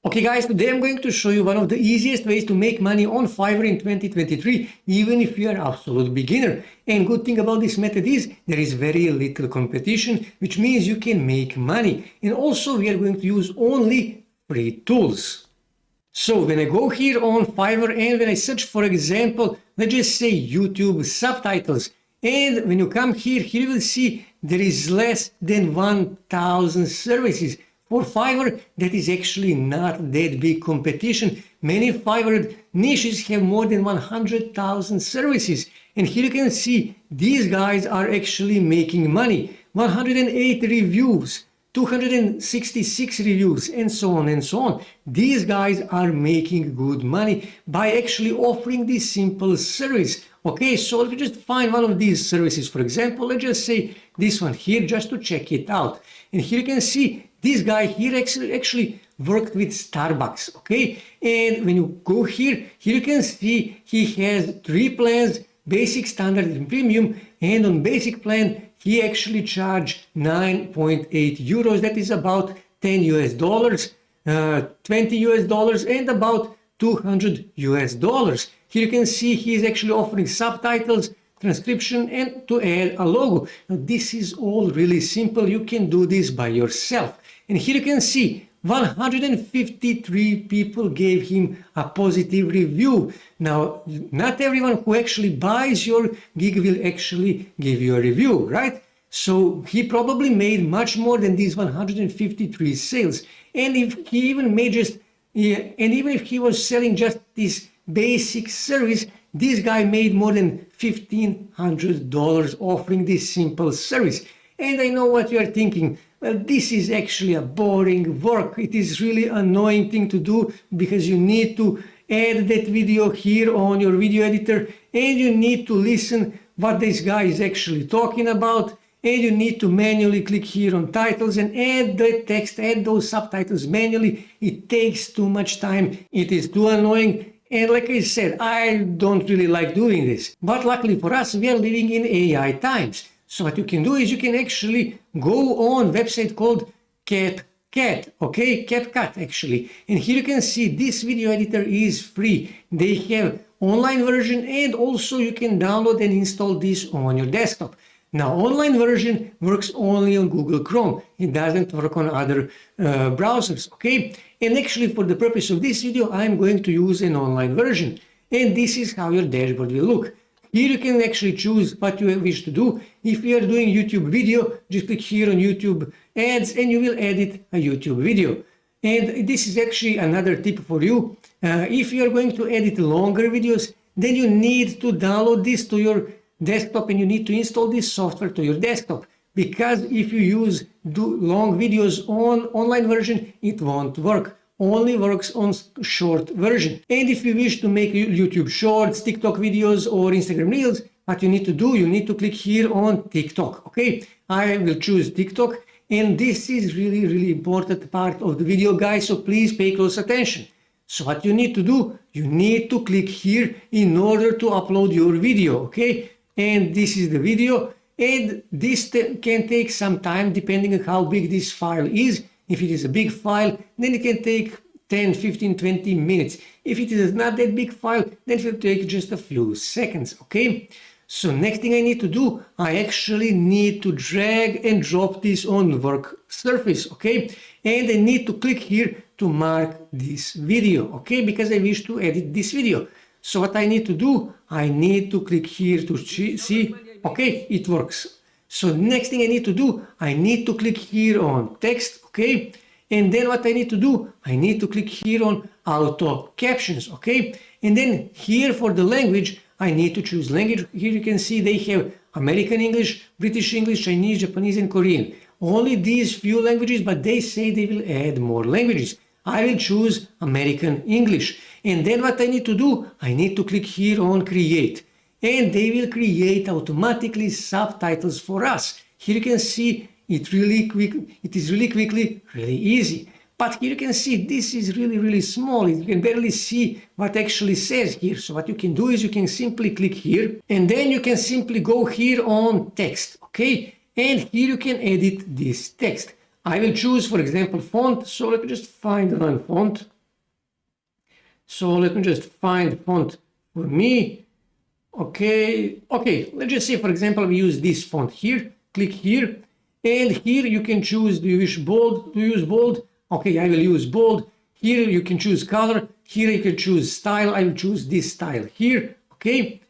Okay guys, today I'm going to show you one of the easiest ways to make money on Fiverr in 2023, even if you are an absolute beginner. And good thing about this method is there is very little competition, which means you can make money. And also we are going to use only free tools. So when I go here on Fiverr and when I search, for example, let's just say YouTube subtitles. And when you come here you will see there is less than 1,000 services. For Fiverr, that is actually not that big competition. Many Fiverr niches have more than 100,000 services. And here you can see these guys are actually making money. 108 reviews, 266 reviews, and so on and so on. These guys are making good money by actually offering this simple service. Okay, so let me just find one of these services. For example, let's just say this one here just to check it out. And here you can see this guy here actually worked with Starbucks, okay? And when you go here you can see he has 3 plans, basic, standard, and premium. And on basic plan, he actually charged 9.8 euros. That is about $10 US, $20 US, and about $200 US. Here you can see he is actually offering subtitles, transcription, and to add a logo. Now, this is all really simple. You can do this by yourself. And here you can see 153 people gave him a positive review. Now, not everyone who actually buys your gig will actually give you a review, right? So he probably made much more than these 153 sales. And if he even made just, and even if he was selling just this basic service, this guy made more than $1,500 offering this simple service. And I know what you are thinking. Well, this is actually a boring work. It is really annoying thing to do because you need to add that video here on your video editor, and you need to listen what this guy is actually talking about, and you need to manually click here on titles and add the text, add those subtitles manually. It takes too much time. It is too annoying. And like I said, I don't really like doing this. But luckily for us, we are living in AI times. So what you can do is you can actually go on a website called CapCut, okay, CapCut actually. And here you can see this video editor is free. They have online version, and also you can download and install this on your desktop. Now, online version works only on Google Chrome. It doesn't work on other browsers, okay? And actually, for the purpose of this video, I'm going to use an online version. And this is how your dashboard will look. Here you can actually choose what you wish to do. If you are doing YouTube video, just click here on YouTube ads and you will edit a YouTube video. And this is actually another tip for you. If you are going to edit longer videos, then you need to download this to your desktop and you need to install this software to your desktop. Because if you do long videos on online version, it won't work. Only works on short version. And if you wish to make YouTube shorts, TikTok videos, or Instagram reels, what you need to do, you need to click here on TikTok, okay? I will choose TikTok, and this is really important part of the video, guys, so please pay close attention. So what you need to do, you need to click here in order to upload your video, okay? And this is the video, and this can take some time depending on how big this file is. If it is a big file, then it can take 10, 15, 20 minutes. If it is not that big file, then it will take just a few seconds, okay? So next thing I need to do, I actually need to drag and drop this on work surface, okay? And I need to click here to mark this video, okay? Because I wish to edit this video. So what I need to do, I need to click here to see, okay, it works. So next thing I need to do, I need to click here on text, okay? And then what I need to do, I need to click here on auto captions, okay? And then here for the language, I need to choose language. Here you can see they have American English, British English, Chinese, Japanese, and Korean. Only these few languages, but they say they will add more languages. I will choose American English. And then what I need to do, I need to click here on create. And they will create automatically subtitles for us. Here you can see it is really quickly, really easy. But here you can see this is really small. You can barely see what actually says here. So what you can do is you can simply click here, and then you can simply go here on text, okay? And here you can edit this text. I will choose, for example, font. So let me just find one font. So let me just find font for me. Okay, let's just say, for example, we use this font here. Click here, and here you can choose, do you wish bold, do you use bold? Okay, I will use bold. Here you can choose color. Here you can choose style. I will choose this style here, okay?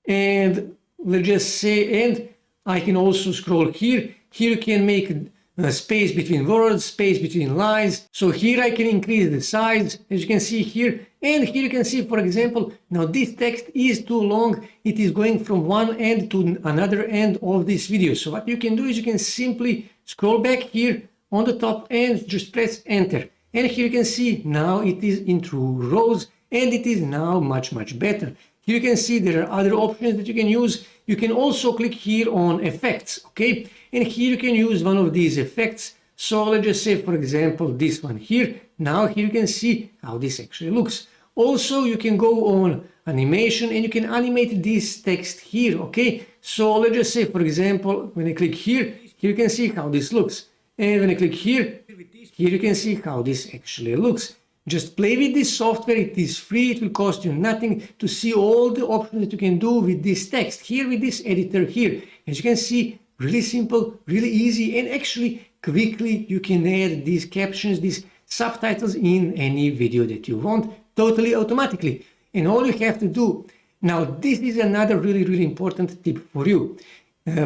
And let's just say, and I can also scroll here. Here you can make a space between words, space between lines. So here I can increase the size, as you can see here. And here you can see, for example, now this text is too long. It is going from one end to another end of this video. So what you can do is you can simply scroll back here on the top and just press enter. And here you can see now it is in two rows and it is now much better. Here you can see there are other options that you can use. You can also click here on effects, okay? And here you can use one of these effects. So let's just say, for example, this one here. Now here you can see how this actually looks. Also, you can go on animation and you can animate this text here, okay? So let's just say, for example, when I click here, here you can see how this looks. And when I click here, here you can see how this actually looks. Just play with this software, it is free, it will cost you nothing to see all the options that you can do with this text. Here with this editor here, as you can see, really simple, really easy, and actually quickly you can add these captions, these subtitles in any video that you want, totally automatically. And all you have to do, now this is another really important tip for you.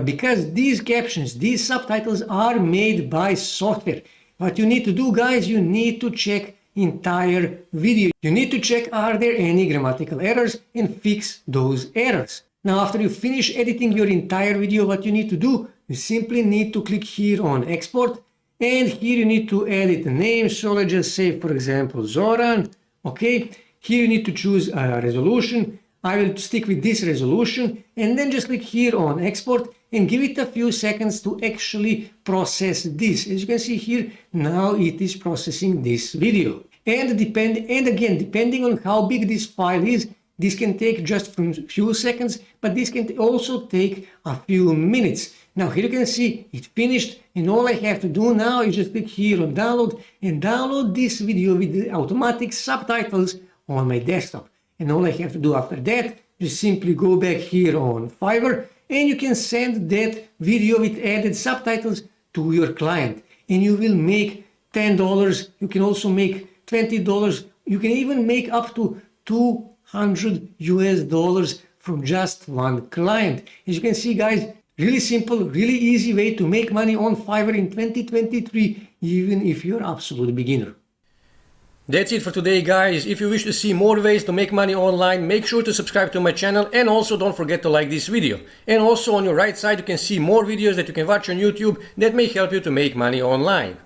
Because these captions, these subtitles are made by software. What you need to do, guys, you need to check entire video. You need to check are there any grammatical errors and fix those errors. Now after you finish editing your entire video, what you need to do, you simply need to click here on export, and here you need to edit the name. So let's just say, for example, Zoran. Okay, here you need to choose a resolution. I will stick with this resolution, and then just click here on export and give it a few seconds to actually process this. As you can see here, now it is processing this video. And again, depending on how big this file is, this can take just a few seconds, but this can also take a few minutes. Now here you can see it finished, and all I have to do now is just click here on download and download this video with the automatic subtitles on my desktop. And all I have to do after that is simply go back here on Fiverr, and you can send that video with added subtitles to your client. And you will make $10. You can also make $20. You can even make up to $200 US from just one client. As you can see, guys, really simple, really easy way to make money on Fiverr in 2023, even if you're an absolute beginner. That's it for today, guys. If you wish to see more ways to make money online, make sure to subscribe to my channel, and also don't forget to like this video. And also on your right side you can see more videos that you can watch on YouTube that may help you to make money online.